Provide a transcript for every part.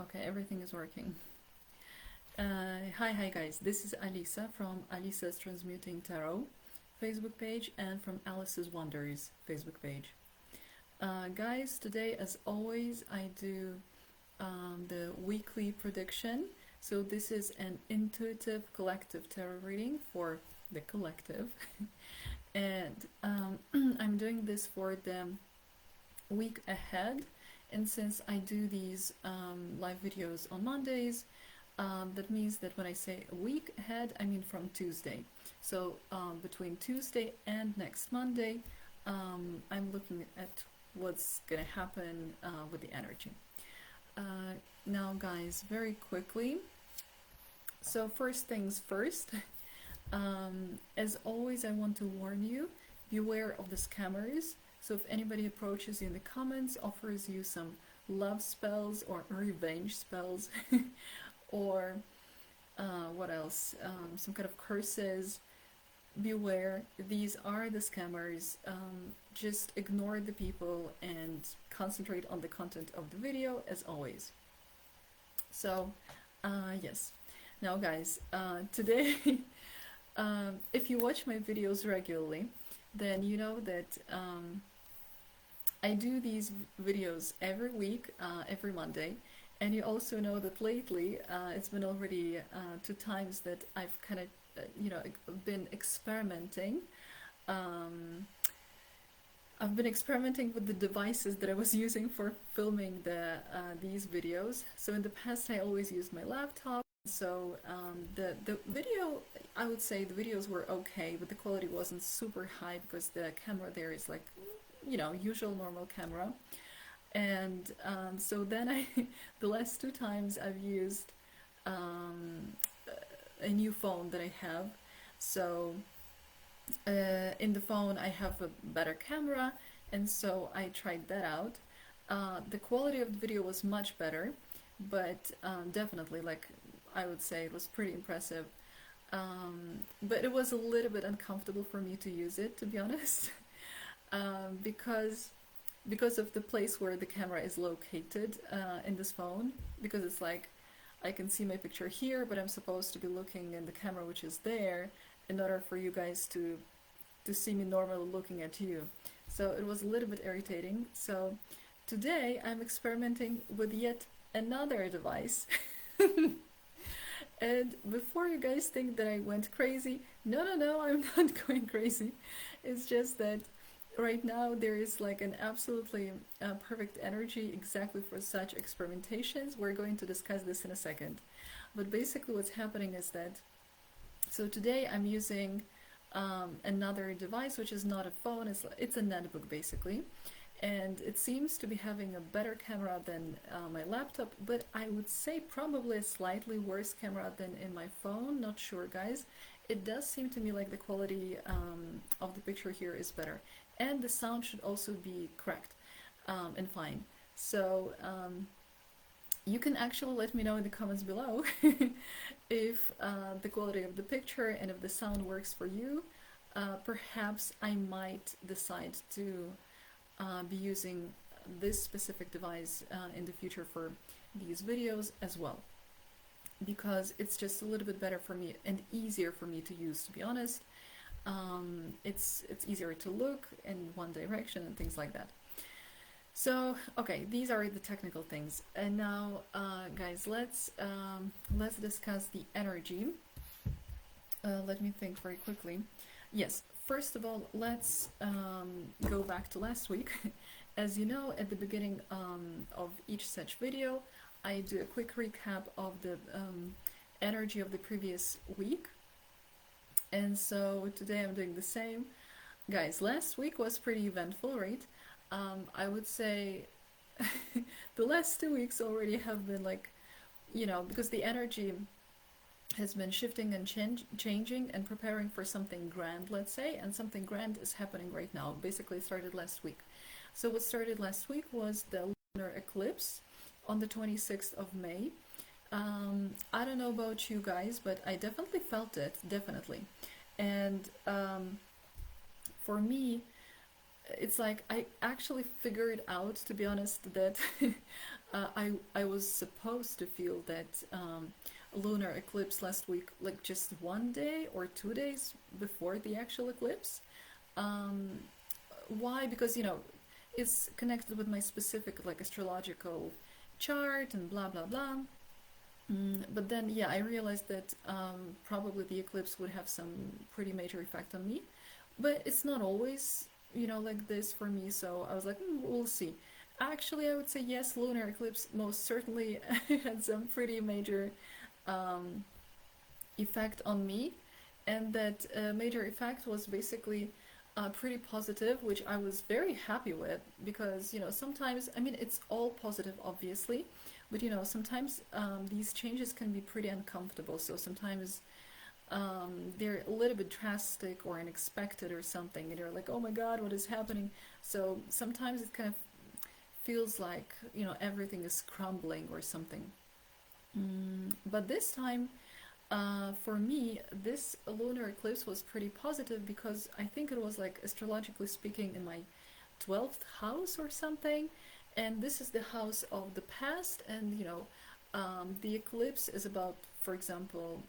Okay, everything is working. Hi guys, this is Alisa from Alisa's Transmuting Tarot Facebook page and from Alice's Wonders Facebook page. Guys, today as always I do the weekly prediction. So this is an intuitive collective tarot reading for the collective. And I'm doing this for the week ahead. And since I do these live videos on Mondays, that means that when I say a week ahead, I mean from Tuesday. So between Tuesday and next Monday, I'm looking at what's going to happen with the energy. Now guys, very quickly, so first things first, as always I want to warn you, beware of the scammers. So if anybody approaches you in the comments, offers you some love spells or revenge spells, or what else, some kind of curses, beware, these are the scammers. Just ignore the people and concentrate on the content of the video as always. So yes, now guys, today if you watch my videos regularly, then you know that I do these videos every week, every Monday, and you also know that lately it's been already 2 times that I've kind of been experimenting. I've been experimenting with the devices that I was using for filming these videos. So in the past I always used my laptop. So the video, I would say the videos were okay, but the quality wasn't super high because the camera there is like, usual normal camera. And so then the last 2 times I've used a new phone that I have. So in the phone I have a better camera, and so I tried that out. The quality of the video was much better, but definitely, like, I would say it was pretty impressive. But it was a little bit uncomfortable for me to use it, to be honest. Because of the place where the camera is located in this phone, because it's like I can see my picture here, but I'm supposed to be looking in the camera which is there in order for you guys to see me normally looking at you. So it was a little bit irritating. So today I'm experimenting with yet another device. And before you guys think that I went crazy, no, I'm not going crazy. It's just that right now there is like an absolutely perfect energy exactly for such experimentations. We're going to discuss this in a second. But basically what's happening is that, so today I'm using another device which is not a phone, it's a netbook basically. And it seems to be having a better camera than my laptop, but I would say probably a slightly worse camera than in my phone. Not sure, guys. It does seem to me like the quality of the picture here is better. And the sound should also be correct and fine. So you can actually let me know in the comments below if the quality of the picture and if the sound works for you. Perhaps I might decide to be using this specific device in the future for these videos as well, because it's just a little bit better for me and easier for me to use, to be honest. It's easier to look in one direction and things like that. So okay, these are the technical things, and now guys, let's discuss the energy. Let me think very quickly. Yes, first of all, let's go back to last week. As you know, at the beginning of each such video, I do a quick recap of the energy of the previous week. And so today I'm doing the same. Guys, last week was pretty eventful, right? I would say the last 2 weeks already have been like, because the energy has been shifting and changing and preparing for something grand, let's say, and something grand is happening right now. Basically, it started last week. So what started last week was the lunar eclipse on the 26th of May. I don't know about you guys, but I definitely felt it, definitely. And for me, it's like I actually figured out, to be honest, that I was supposed to feel that lunar eclipse last week, like just 1 day or 2 days before the actual eclipse. Um, why? Because it's connected with my specific like astrological chart and blah blah blah. But then, yeah, I realized that probably the eclipse would have some pretty major effect on me. But it's not always, like this for me. So I was like, we'll see. Actually, I would say yes, lunar eclipse most certainly had some pretty major um, effect on me. And that major effect was basically pretty positive, which I was very happy with because, sometimes, I mean, it's all positive, obviously, but, sometimes these changes can be pretty uncomfortable. So sometimes they're a little bit drastic or unexpected or something, and you're like, oh my god, what is happening? So sometimes it kind of feels like, everything is crumbling or something. But this time, for me, this lunar eclipse was pretty positive because I think it was like astrologically speaking in my 12th house or something. And this is the house of the past, and the eclipse is about, for example,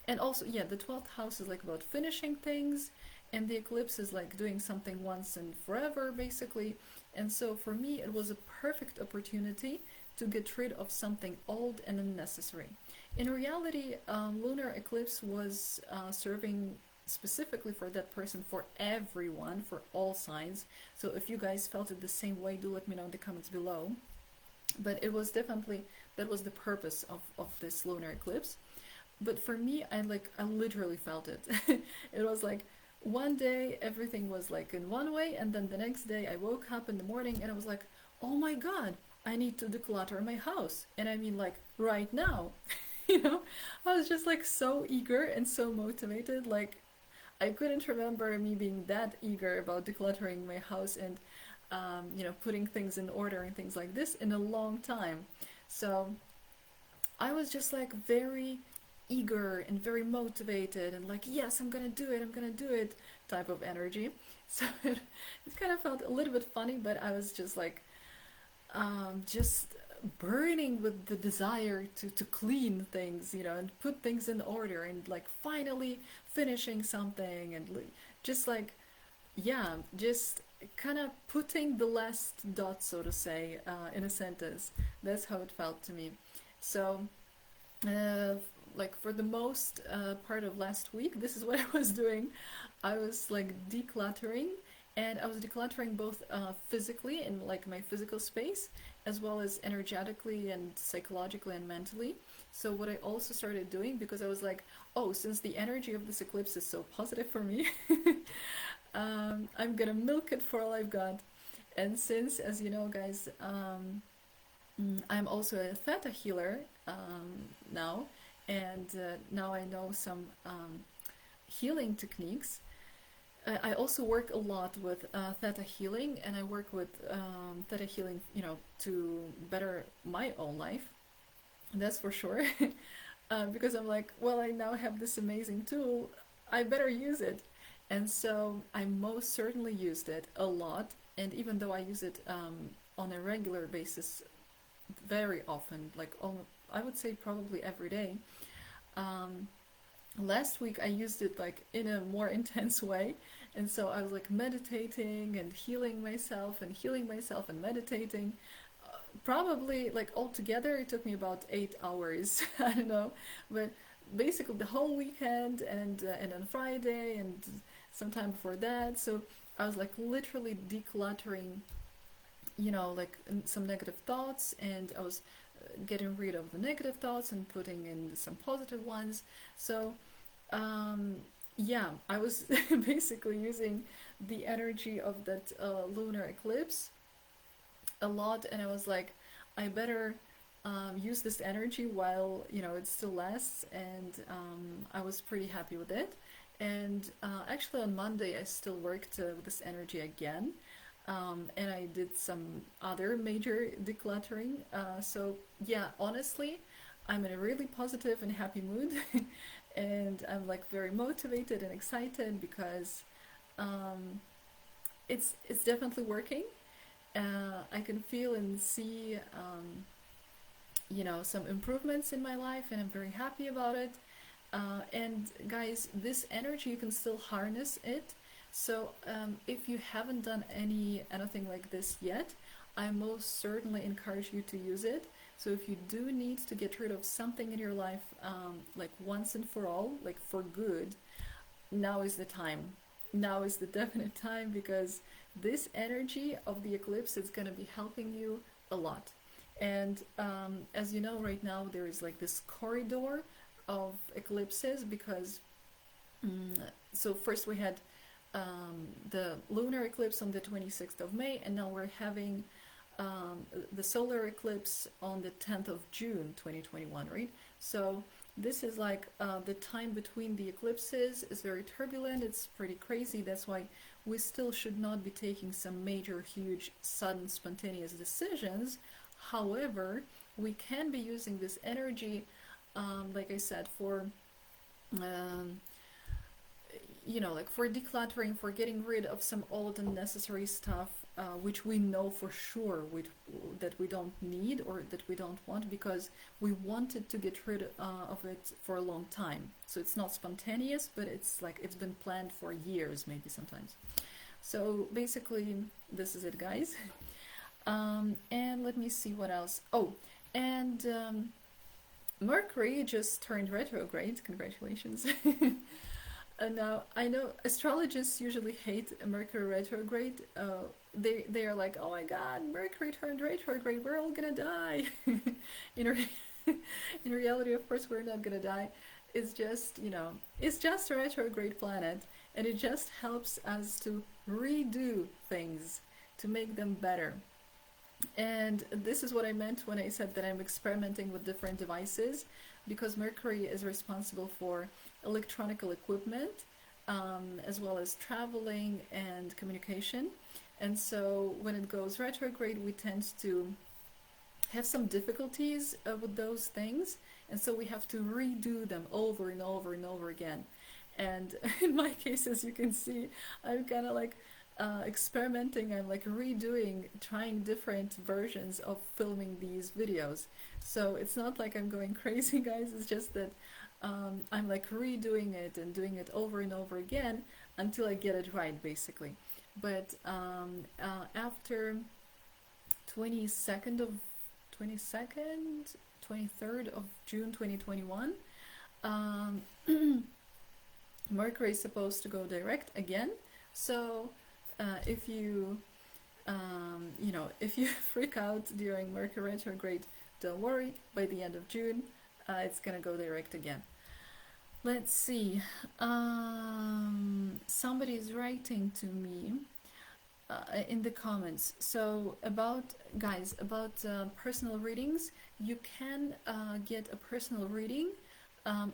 and also, yeah, the 12th house is like about finishing things, and the eclipse is like doing something once and forever, basically. And so for me, it was a perfect opportunity to get rid of something old and unnecessary. In reality, lunar eclipse was serving specifically for that person, for everyone, for all signs. So if you guys felt it the same way, do let me know in the comments below. But it was definitely, that was the purpose of this lunar eclipse. But for me, I literally felt it. It was like one day everything was like in one way, and then the next day I woke up in the morning and I was like, oh my god, I need to declutter my house. And I mean, like, right now. you know I was just like so eager and so motivated. Like, I couldn't remember me being that eager about decluttering my house and putting things in order and things like this in a long time. So I was just like very eager and very motivated and like, yes, I'm gonna do it, I'm gonna do it type of energy. So it kind of felt a little bit funny, but I was just like, just burning with the desire to clean things, and put things in order and like finally finishing something and just like, yeah, just kind of putting the last dot, so to say, in a sentence. That's how it felt to me. So, uh, like for the most part of last week, this is what I was doing. I was like decluttering, and I was decluttering both physically in like my physical space, as well as energetically and psychologically and mentally. So what I also started doing, because I was like, oh, since the energy of this eclipse is so positive for me, I'm gonna milk it for all I've got. And since, as you know, guys, I'm also a theta healer now, and now I know some healing techniques. I also work a lot with theta healing, and I work with theta healing, to better my own life. That's for sure. Because I'm like, well, I now have this amazing tool, I better use it. And so I most certainly used it a lot. And even though I use it on a regular basis, very often, like I would say probably every day. Um, Last week I used it like in a more intense way, and so I was like meditating and healing myself and meditating. Probably like altogether it took me about 8 hours. I don't know, but basically the whole weekend and on Friday and sometime before that. So I was like literally decluttering, like some negative thoughts, and I was getting rid of the negative thoughts and putting in some positive ones. So yeah, I was basically using the energy of that lunar eclipse a lot, and I was like, I better use this energy while it still lasts, and I was pretty happy with it. And actually, on Monday, I still worked with this energy again, and I did some other major decluttering. So yeah, honestly, I'm in a really positive and happy mood, and I'm like very motivated and excited because um, it's definitely working. I can feel and see, some improvements in my life, and I'm very happy about it. And guys, this energy, you can still harness it. So if you haven't done anything like this yet, I most certainly encourage you to use it. So if you do need to get rid of something in your life, like once and for all, like for good, now is the time. Now is the definite time, because this energy of the eclipse is going to be helping you a lot. And as you know, right now there is like this corridor of eclipses, because so first we had the lunar eclipse on the 26th of May, and now we're having the solar eclipse on the 10th of June 2021, right? So this is like the time between the eclipses is very turbulent, it's pretty crazy. That's why we still should not be taking some major, huge, sudden, spontaneous decisions. However, we can be using this energy, like I said, for um, like for decluttering, for getting rid of some old unnecessary stuff, which we know for sure that we don't need or that we don't want, because we wanted to get rid of it for a long time. So it's not spontaneous, but it's like it's been planned for years, maybe sometimes. So basically, this is it, guys. And let me see what else. Oh, and Mercury just turned retrograde. Congratulations. Now, I know astrologists usually hate Mercury retrograde. They are like, oh my God, Mercury turned retrograde. We're all gonna die. in, re- in reality, of course, we're not gonna die. It's just, it's just a retrograde planet, and it just helps us to redo things, to make them better. And this is what I meant when I said that I'm experimenting with different devices, because Mercury is responsible for electronical equipment, as well as traveling and communication. And so when it goes retrograde, we tend to have some difficulties with those things. And so we have to redo them over and over and over again. And in my case, as you can see, I'm kind of like experimenting. I'm like redoing, trying different versions of filming these videos. So it's not like I'm going crazy, guys. It's just that I'm like redoing it and doing it over and over again until I get it right, basically. But after 22nd of 22nd 23rd of June 2021, um, Mercury is supposed to go direct again. So if you if you freak out during Mercury retrograde, don't worry. By the end of June, it's gonna go direct again. Let's see. Somebody's writing to me in the comments. So about guys, about personal readings, you can get a personal reading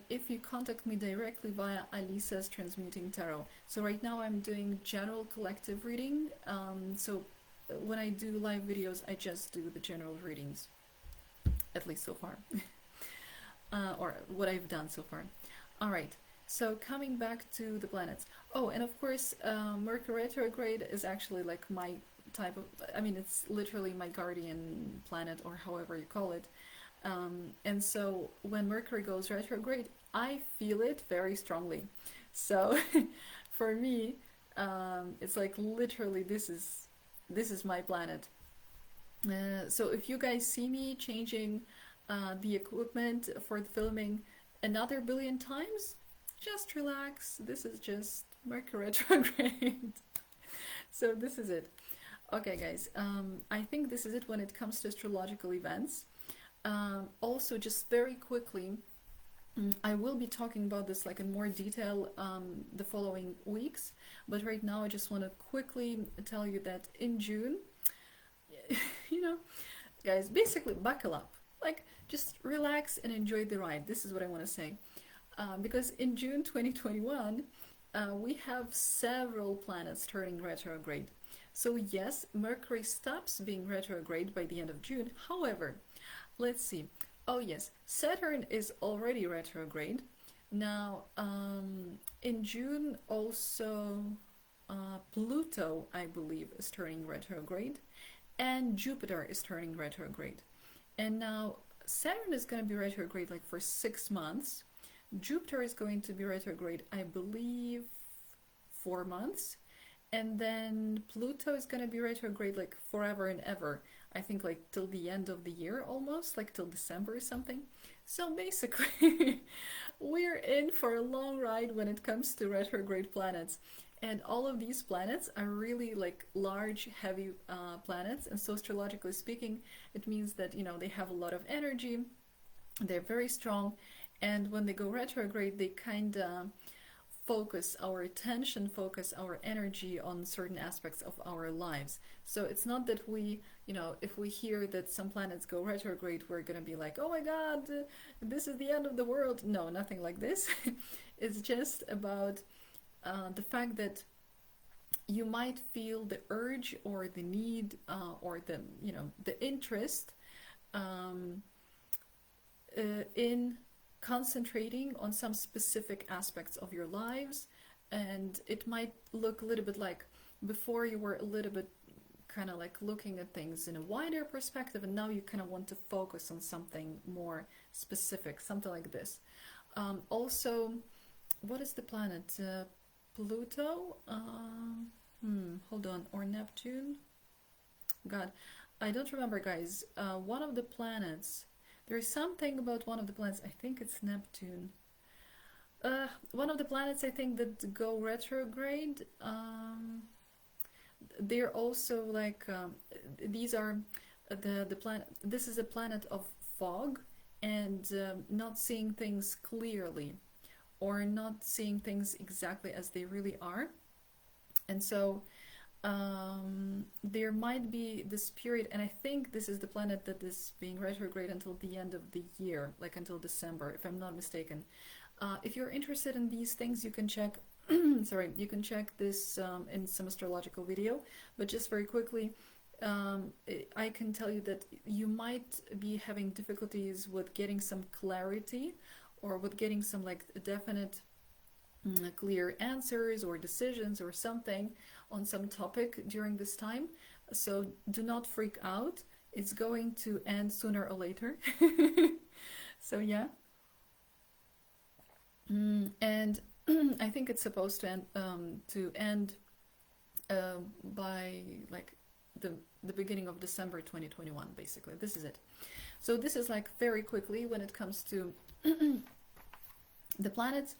if you contact me directly via Alisa's Transmuting Tarot. So right now I'm doing general collective reading. So when I do live videos, I just do the general readings, at least so far, or what I've done so far. All right. So coming back to the planets. Oh, and of course, Mercury retrograde is actually like my type of. I mean, it's literally my guardian planet, or however you call it. And so when Mercury goes retrograde, I feel it very strongly. So for me, it's like literally this is my planet. So if you guys see me changing the equipment for the filming another billion times, just relax. This is just Mercury retrograde. So this is it. Okay, guys. I think this is it when it comes to astrological events. Also, just very quickly, I will be talking about this like in more detail the following weeks, but right now I just want to quickly tell you that in June, you know, guys, basically buckle up, like just relax and enjoy the ride. This is what I want to say, because in June 2021, we have several planets turning retrograde. So yes, Mercury stops being retrograde by the end of June. However, let's see. Oh yes, Saturn is already retrograde. Now, in June also, Pluto, I believe, is turning retrograde, and Jupiter is turning retrograde. And now Saturn is going to be retrograde like for 6 months. Jupiter is going to be retrograde, I believe, 4 months. And then Pluto is going to be retrograde like forever and ever. I think like till the end of the year almost, like till December or something. So basically, we're in for a long ride when it comes to retrograde planets. And all of these planets are really like large, heavy planets. And so astrologically speaking, it means that, you know, they have a lot of energy. They're very strong. And when they go retrograde, they kind of focus our attention, focus our energy on certain aspects of our lives. So it's not that we, you know, if we hear that some planets go retrograde, we're going to be like, oh my God, this is the end of the world. No, nothing like this. It's just about the fact that you might feel the urge or the need or the, you know, the interest in concentrating on some specific aspects of your lives. And it might look a little bit like before you were a little bit kind of like looking at things in a wider perspective, and now you kind of want to focus on something more specific, something like this. Also, what is the planet? Pluto? Hold on. Or Neptune? God, I don't remember, guys. One of the planets, there's something about one of the planets, I think it's Neptune. One of the planets, I think, that go retrograde, they're also like, these are the planet, this is a planet of fog and not seeing things clearly, or not seeing things exactly as they really are. And so there might be this period, and I think this is the planet that is being retrograde until the end of the year, like until December, if I'm not mistaken. If you're interested in these things, you can check sorry, you can check this in some astrological video, but just very quickly, I can tell you that you might be having difficulties with getting some clarity, or with getting some like definite clear answers or decisions or something on some topic during this time. So do not freak out. It's going to end sooner or later. So yeah. And I think it's supposed to end by like the beginning of December 2021, basically. This is it. So this is like very quickly when it comes to the planets.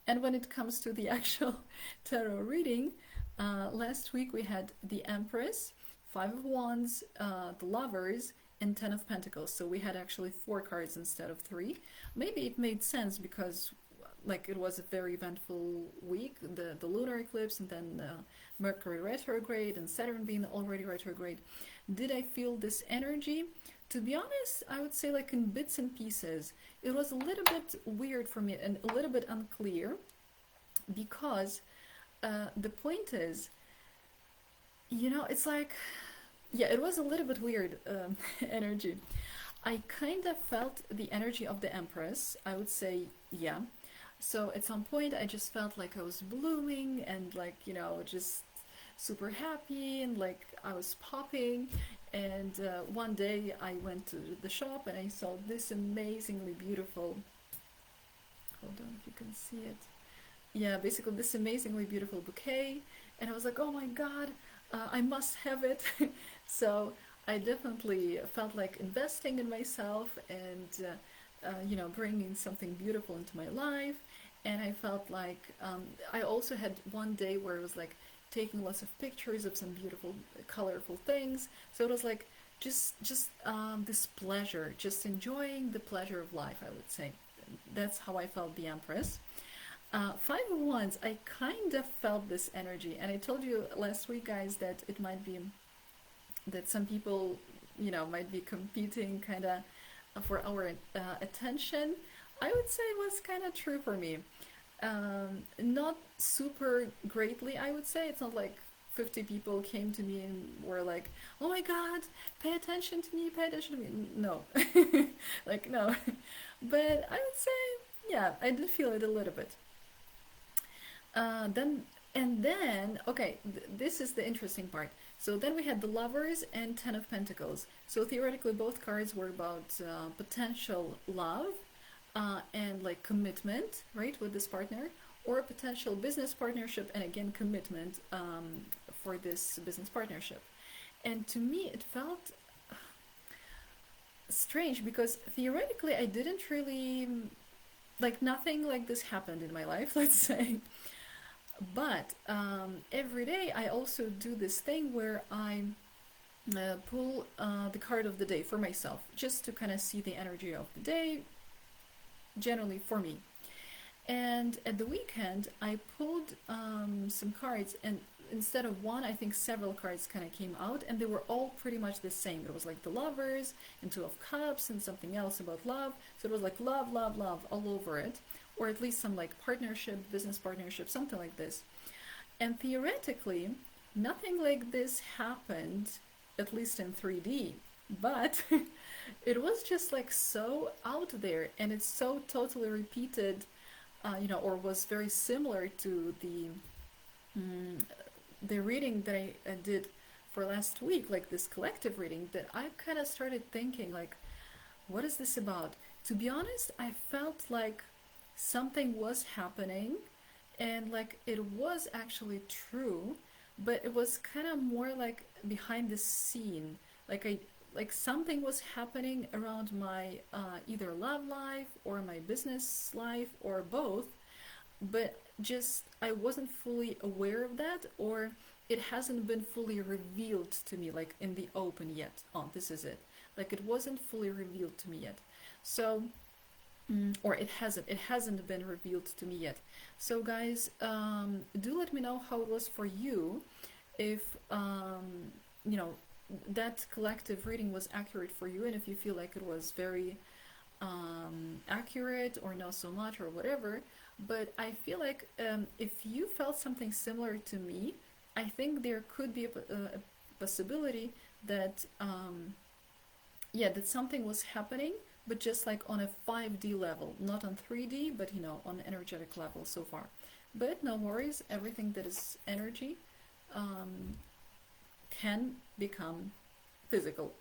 And when it comes to the actual tarot reading, last week we had the Empress, Five of Wands, the Lovers, and Ten of Pentacles. So we had actually 4 cards instead of 3. Maybe it made sense because like it was a very eventful week, the lunar eclipse, and then Mercury retrograde and Saturn being already retrograde. Did I feel this energy? To be honest, I would say like in bits and pieces. It was a little bit weird for me and a little bit unclear, because the point is, you know, it's like, yeah, it was a little bit weird energy. I kind of felt the energy of the Empress, I would say, yeah. So at some point I just felt like I was blooming and like, you know, just super happy, and like I was popping. And one day I went to the shop and I saw this amazingly beautiful, hold on if you can see it. Yeah, basically this amazingly beautiful bouquet. And I was like, oh my God, I must have it. So I definitely felt like investing in myself and, you know, bringing something beautiful into my life. And I felt like I also had one day where it was like taking lots of pictures of some beautiful, colorful things. So it was like just this pleasure, just enjoying the pleasure of life, I would say. That's how I felt the Empress. Five of Wands, I kind of felt this energy. And I told you last week, guys, that it might be that some people, you know, might be competing kind of for our attention. I would say it was kind of true for me. Not super greatly, I would say. It's not like 50 people came to me and were like, oh my God, pay attention to me, pay attention to me. No. Like, no. But I would say, yeah, I did feel it a little bit. Then And then, okay, this is the interesting part. So then we had the Lovers and Ten of Pentacles. So theoretically, both cards were about potential love and like commitment, right, with this partner, or a potential business partnership, and again, commitment for this business partnership. And to me, it felt strange because theoretically, I didn't really like nothing like this happened in my life, let's say. But every day I also do this thing where I pull the card of the day for myself, just to kind of see the energy of the day, generally for me. And at the weekend, I pulled some cards, and instead of one, I think several cards kind of came out, and they were all pretty much the same. It was like the Lovers, and Two of Cups, and something else about love. So it was like love, love, love all over it, or at least some like partnership, business partnership, something like this. And theoretically, nothing like this happened, at least in 3D, but it was just like so out there, and it's so totally repeated, or was very similar to mm, the reading that I did for last week, like this collective reading, that I kind of started thinking, like, what is this about? To be honest, I felt like something was happening, and like it was actually true, but it was kind of more like behind the scene. Like I like something was happening around my either love life or my business life or both, but just I wasn't fully aware of that, or it hasn't been fully revealed to me like in the open yet. Oh, this is it. Like it wasn't fully revealed to me yet. So or it hasn't been revealed to me yet. So guys, do let me know how it was for you, if you know that collective reading was accurate for you, and if you feel like it was very accurate or not so much or whatever. But I feel like if you felt something similar to me, I think there could be a possibility that that something was happening, but just like on a 5D level, not on 3D, but on energetic level so far. But no worries, everything that is energy can become physical.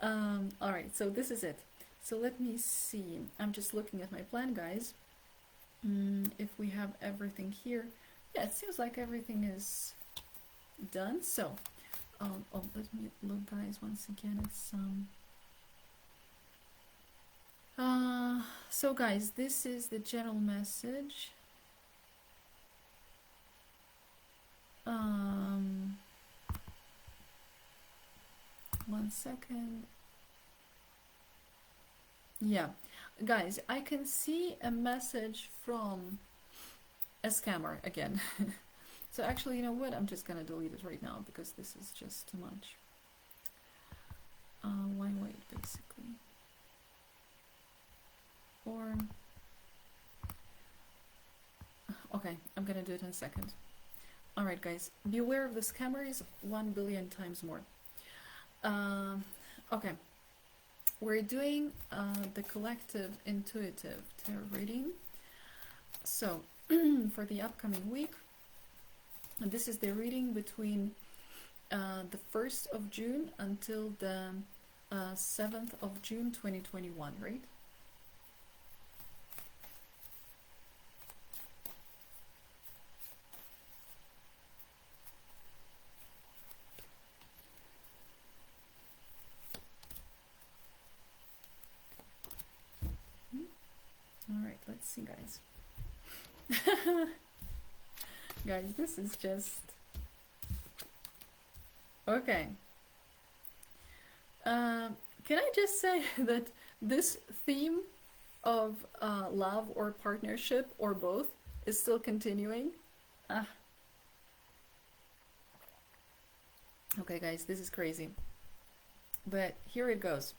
All right, so this is it. So let me see. I'm just looking at my plan, guys. If we have everything here. Yeah, it seems like everything is done. So, let me look, guys, once again. It's so guys, this is the general message. One second. Yeah, guys, I can see a message from a scammer again. So actually, you know what? I'm just gonna delete it right now because this is just too much. Why wait, basically? Or okay, I'm gonna do it in a second. Alright, guys, beware of the scammers 1 billion times more. Okay, we're doing the collective intuitive tarot reading. So, for the upcoming week, and this is the reading between the 1st of June until the 7th of June 2021, right? Alright, let's see, guys. Guys, this is just... Okay. Can I just say that this theme of love or partnership or both is still continuing? Okay, guys, this is crazy. But here it goes.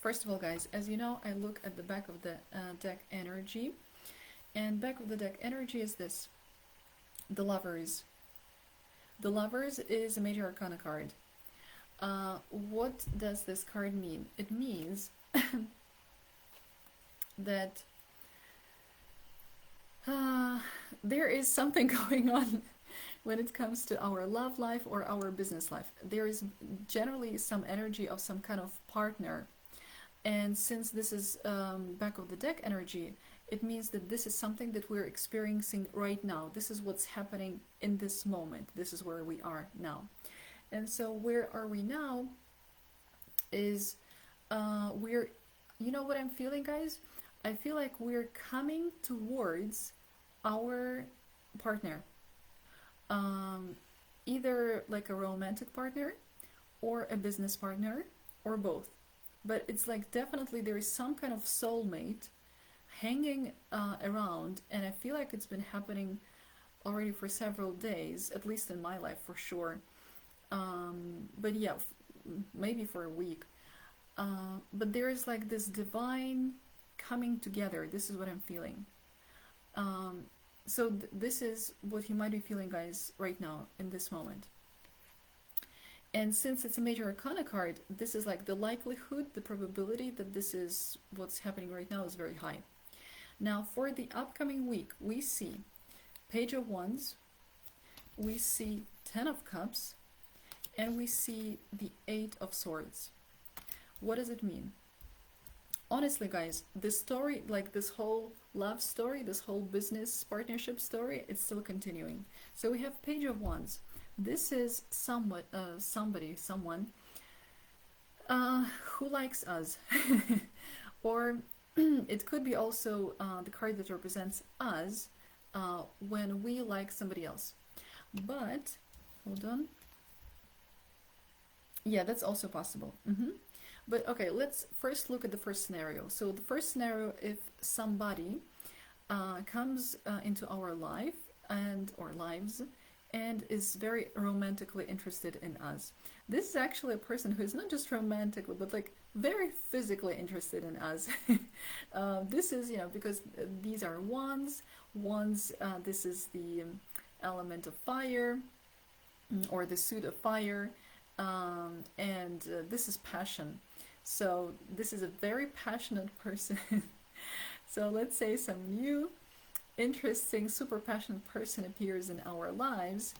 First of all, guys, as you know, I look at the back of the deck energy. And back of the deck energy is this. The Lovers. The Lovers is a major arcana card. What does this card mean? It means that Uh, there is something going on when it comes to our love life or our business life. There is generally some energy of some kind of partner. And since this is back of the deck energy, it means that this is something that we're experiencing right now. This is what's happening in this moment. This is where we are now. And so, where are we now? Is we're, you know what I'm feeling, guys? I feel like we're coming towards our partner, um, either like a romantic partner or a business partner or both. But it's like definitely there is some kind of soulmate hanging around, and I feel like it's been happening already for several days, at least in my life for sure. But yeah, maybe for a week. But there is like this divine coming together. This is what I'm feeling. Um, so this is what you might be feeling, guys, right now in this moment. And since it's a major arcana card, this is like the likelihood, the probability that this is what's happening right now is very high. Now, for the upcoming week, we see Page of Wands, we see Ten of Cups, and we see the Eight of Swords. What does it mean? Honestly, guys, this story, like this whole love story, this whole business partnership story, it's still continuing. So we have Page of Wands. This is someone who likes us, or it could be also the card that represents us when we like somebody else. But hold on. Yeah, that's also possible. But okay, let's first look at the first scenario. So the first scenario, if somebody comes into our life and or lives and is very romantically interested in us. This is actually a person who is not just romantic, but like very physically interested in us. This is, you know, because these are wands. Wands, this is the element of fire, or the suit of fire, and this is passion. So this is a very passionate person. So let's say some new interesting, super passionate person appears in our lives,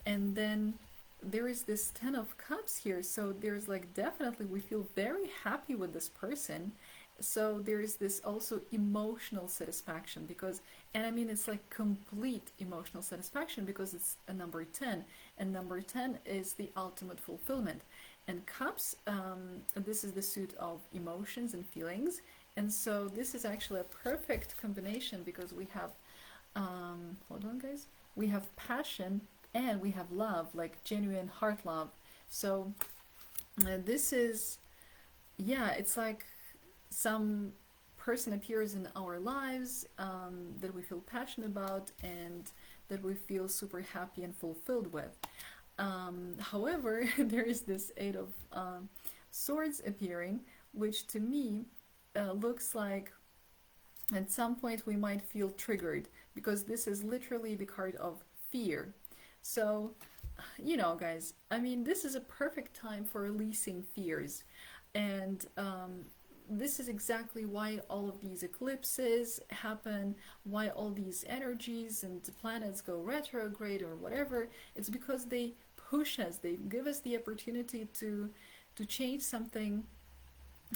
and then there is this Ten of Cups here. So there's like definitely we feel very happy with this person. So there is this also emotional satisfaction because, and I mean it's like complete emotional satisfaction because it's a number 10, and number 10 is the ultimate fulfillment. And cups, this is the suit of emotions and feelings, and so this is actually a perfect combination because we have hold on, guys. We have passion and we have love, like genuine heart love. So this is, yeah, it's like some person appears in our lives that we feel passionate about and that we feel super happy and fulfilled with. However, there is this Eight of Swords appearing, which to me looks like at some point we might feel triggered because this is literally the card of fear. So, you know, guys, I mean, this is a perfect time for releasing fears. And this is exactly why all of these eclipses happen, why all these energies and the planets go retrograde or whatever. It's because they push us, they give us the opportunity to change something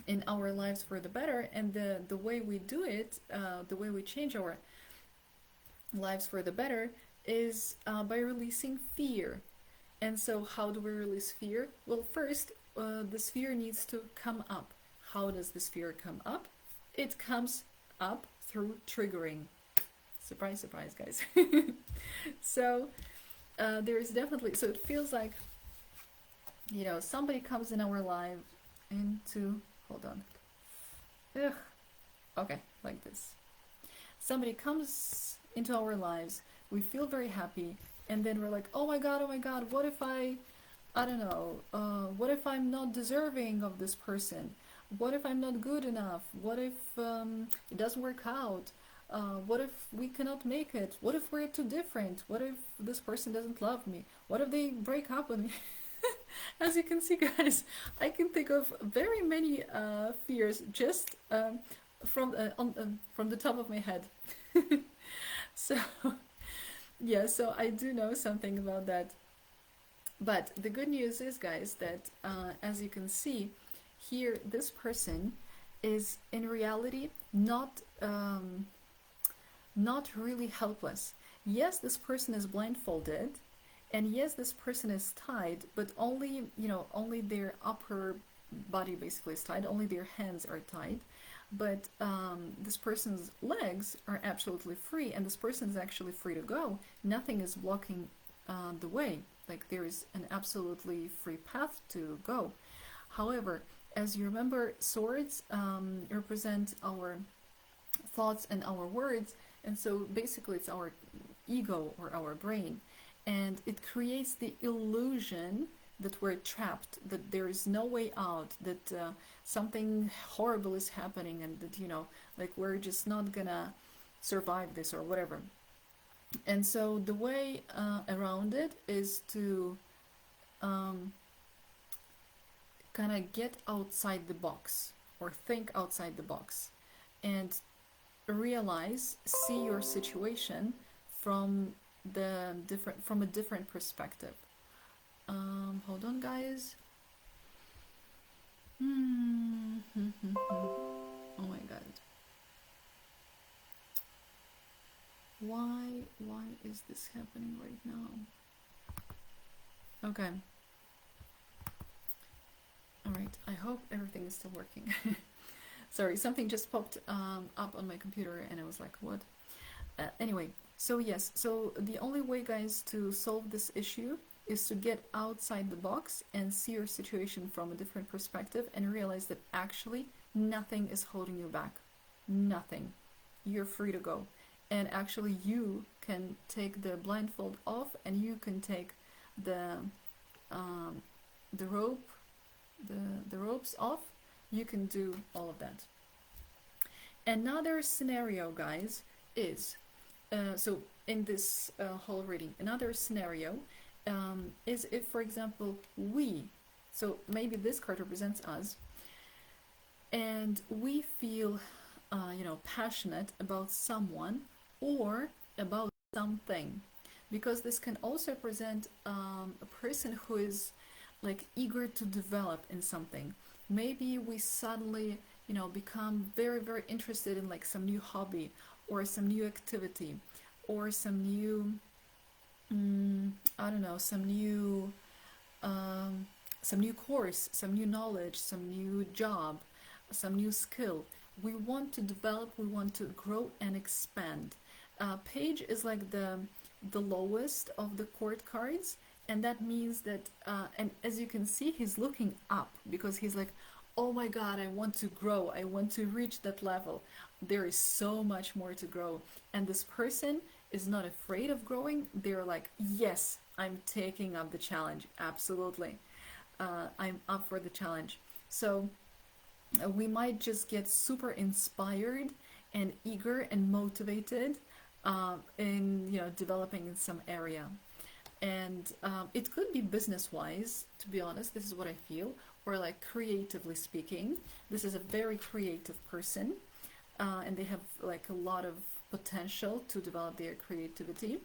in our lives for the better, and the way we do it, the way we change our lives for the better is by releasing fear. And so how do we release fear? Well, first, the fear needs to come up. How does this fear come up? It comes up through triggering. Surprise, surprise, guys. So there is definitely, so it feels like, you know, somebody comes in our life into, hold on. Ugh. Okay, like this. Somebody comes into our lives, we feel very happy, and then we're like, oh my god, what if I don't know, what if I'm not deserving of this person? What if I'm not good enough? What if it doesn't work out? What if we cannot make it? What if we're too different? What if this person doesn't love me? What if they break up with me? As you can see, guys, I can think of very many fears just from the top of my head. So yeah, so I do know something about that. But the good news is, guys, that as you can see here, this person is in reality not really helpless. Yes, this person is blindfolded, and yes, this person is tied, but only, only their upper body basically is tied, only their hands are tied. But this person's legs are absolutely free, and this person is actually free to go. Nothing is blocking the way. Like, there is an absolutely free path to go. However, as you remember, swords represent our thoughts and our words, and so basically it's our ego or our brain, and it creates the illusion that we're trapped, that there is no way out, that something horrible is happening, and that, like, we're just not gonna survive this or whatever. And so the way around it is to um, kind of get outside the box, or think outside the box, and realize, see your situation from from a different perspective. Hold on, guys. Oh my god. Why is this happening right now? Okay. Alright, I hope everything is still working. Sorry, something just popped up on my computer and I was like, what? Anyway, so yes, so the only way, guys, to solve this issue is to get outside the box and see your situation from a different perspective and realize that actually nothing is holding you back. Nothing. You're free to go. And actually you can take the blindfold off, and you can take the the rope the ropes off. You can do all of that. Another scenario, guys, is so in this whole reading, another scenario is if, for example, so maybe this card represents us, and we feel, passionate about someone or about something, because this can also present a person who is like eager to develop in something. Maybe we suddenly, become very, very interested in like some new hobby or some new activity or some new, I don't know, some new course, some new knowledge, some new job, some new skill. We want to develop, we want to grow and expand. Page is like the lowest of the court cards, and that means that, and as you can see, he's looking up because he's like, oh my god, I want to grow, I want to reach that level. There is so much more to grow. And this person is not afraid of growing. They're like, yes, I'm taking up the challenge, absolutely. I'm up for the challenge. So we might just get super inspired and eager and motivated in, developing in some area. And it could be business wise, to be honest, this is what I feel, or like creatively speaking. This is a very creative person, and they have like a lot of potential to develop their creativity.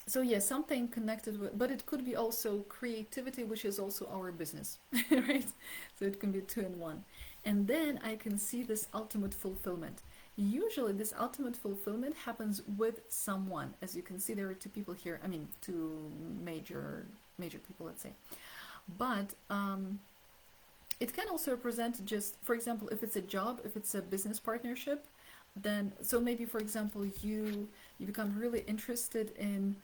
So yeah, something connected with, but it could be also creativity, which is also our business, right? So it can be two in one. And then I can see this ultimate fulfillment. Usually this ultimate fulfillment happens with someone. As you can see, there are two people here. I mean, two major people, let's say. But it can also represent, just for example, if it's a job, if it's a business partnership, then, so maybe, for example, you become really interested in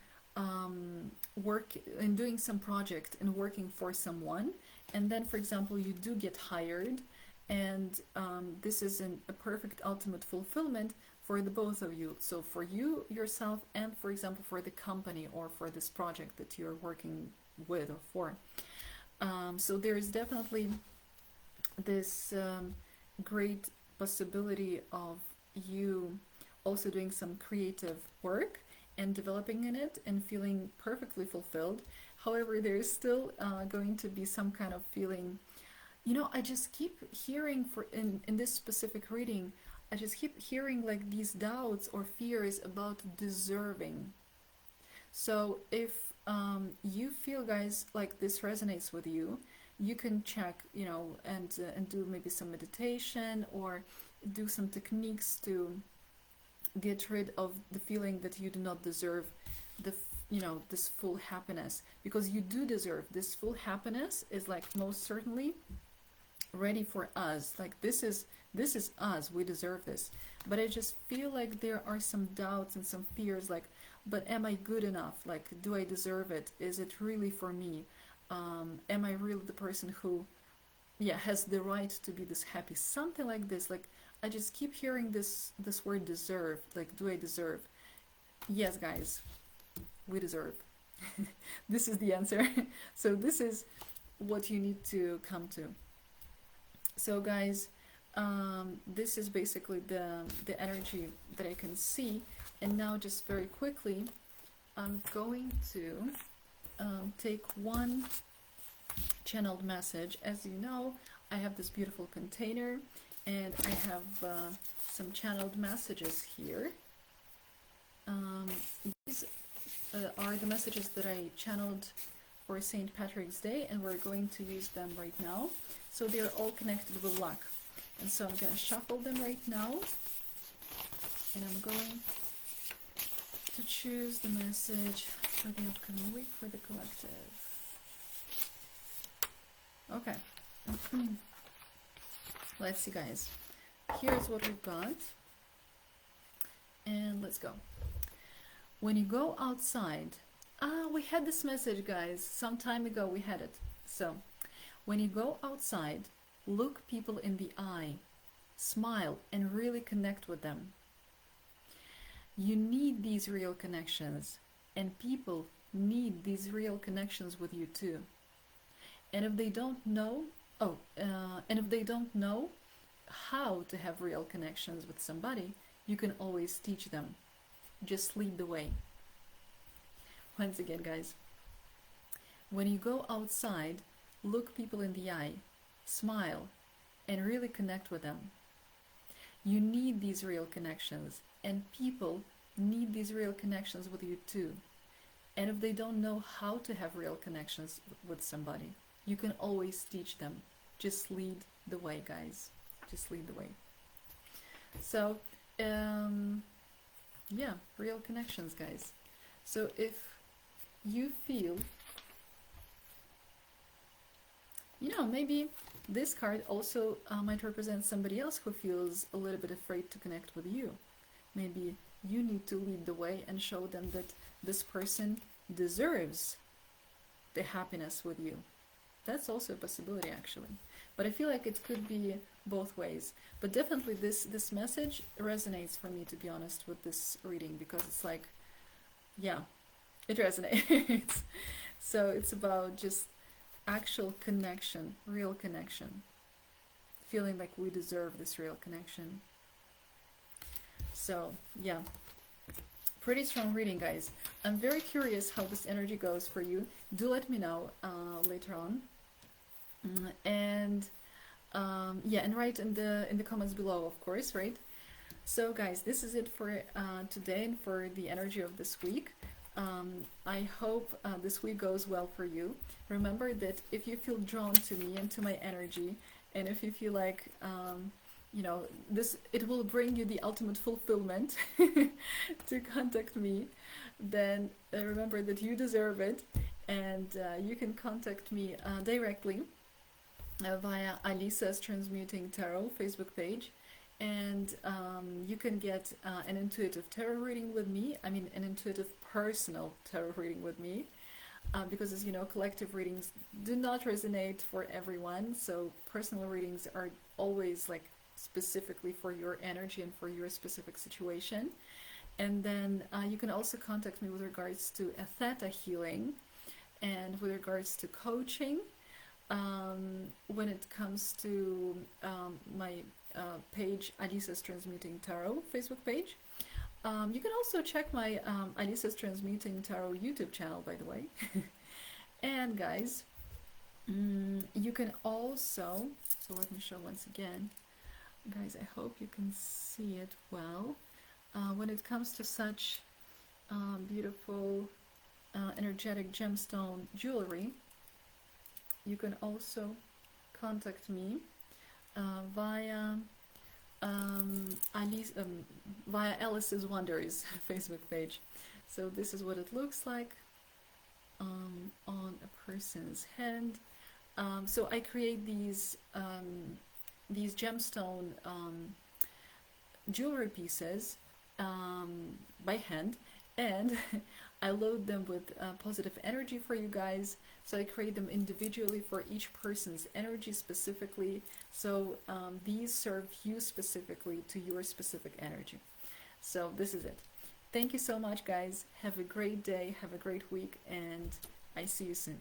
work, in doing some project and working for someone, and then, for example, you do get hired, and this is a perfect ultimate fulfillment for the both of you. So for you yourself, and for example for the company or for this project that you're working with or for. So there is definitely this great possibility of you also doing some creative work and developing in it and feeling perfectly fulfilled. However, there is still going to be some kind of feeling, I just keep hearing, in this specific reading, I just keep hearing like these doubts or fears about deserving. So if you feel, guys, like this resonates with you, you can check, and do maybe some meditation or do some techniques to get rid of the feeling that you do not deserve the this full happiness, because you do deserve this full happiness. Is like most certainly ready for us. Like this is us, we deserve this. But I just feel like there are some doubts and some fears, like, but am I good enough? Like, do I deserve it? Is it really for me? Am I really the person who, yeah, has the right to be this happy? Something like this. Like, I just keep hearing this word deserve. Like, do I deserve? Yes, guys, we deserve. This is the answer. So this is what you need to come to. So guys, this is basically the energy that I can see. And now just very quickly, I'm going to take one channeled message. As you know, I have this beautiful container, and I have some channeled messages here. These are the messages that I channeled for St. Patrick's Day, and we're going to use them right now. So they're all connected with luck. And so I'm going to shuffle them right now, and I'm going to choose the message for the upcoming week for the collective. Okay. Let's see, guys. Here's what we've got. And let's go. When you go outside, we had this message, guys, some time ago. We had it. So when you go outside, look people in the eye, smile, and really connect with them. You need these real connections, and people need these real connections with you too. And if they don't know, and if they don't know how to have real connections with somebody, you can always teach them. Just lead the way. Once again, guys, when you go outside, look people in the eye, smile, and really connect with them. You need these real connections, and people need these real connections with you too. And if they don't know how to have real connections with somebody, you can always teach them. Just lead the way, guys. Just lead the way. So, yeah, real connections, guys. So if you feel, maybe this card also might represent somebody else who feels a little bit afraid to connect with you. Maybe you need to lead the way and show them that this person deserves the happiness with you. That's also a possibility, actually. But I feel like it could be both ways. But definitely this message resonates for me, to be honest, with this reading, because it's like, yeah, it resonates. So it's about just actual connection, real connection. Feeling like we deserve this real connection. So, yeah. Pretty strong reading, guys. I'm very curious how this energy goes for you. Do let me know later on. And yeah, and write in the comments below, of course, right? So guys, this is it for today and for the energy of this week. I hope this week goes well for you. Remember that if you feel drawn to me and to my energy, and if you feel like it will bring you the ultimate fulfillment to contact me, then remember that you deserve it, and you can contact me directly via Alisa's Transmuting Tarot Facebook page, and you can get an intuitive tarot reading with me. I mean, an intuitive personal tarot reading with me, because as you know, collective readings do not resonate for everyone. So personal readings are always like specifically for your energy and for your specific situation. And then you can also contact me with regards to a THETA healing and with regards to coaching. When it comes to my page, Alisa's Transmuting Tarot Facebook page. You can also check my Alisa's Transmuting Tarot YouTube channel, by the way. And guys, you can also, so let me show once again, Guys, I hope you can see it well. When it comes to such beautiful energetic gemstone jewelry, you can also contact me via via Alice's Wonders Facebook page. So this is what it looks like on a person's hand. So I create these gemstone jewelry pieces by hand, and I load them with positive energy for you guys. So I create them individually for each person's energy specifically. So these serve you specifically to your specific energy. So this is it. Thank you so much, guys. Have a great day. Have a great week, and I see you soon.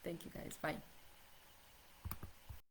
Thank you, guys. Bye.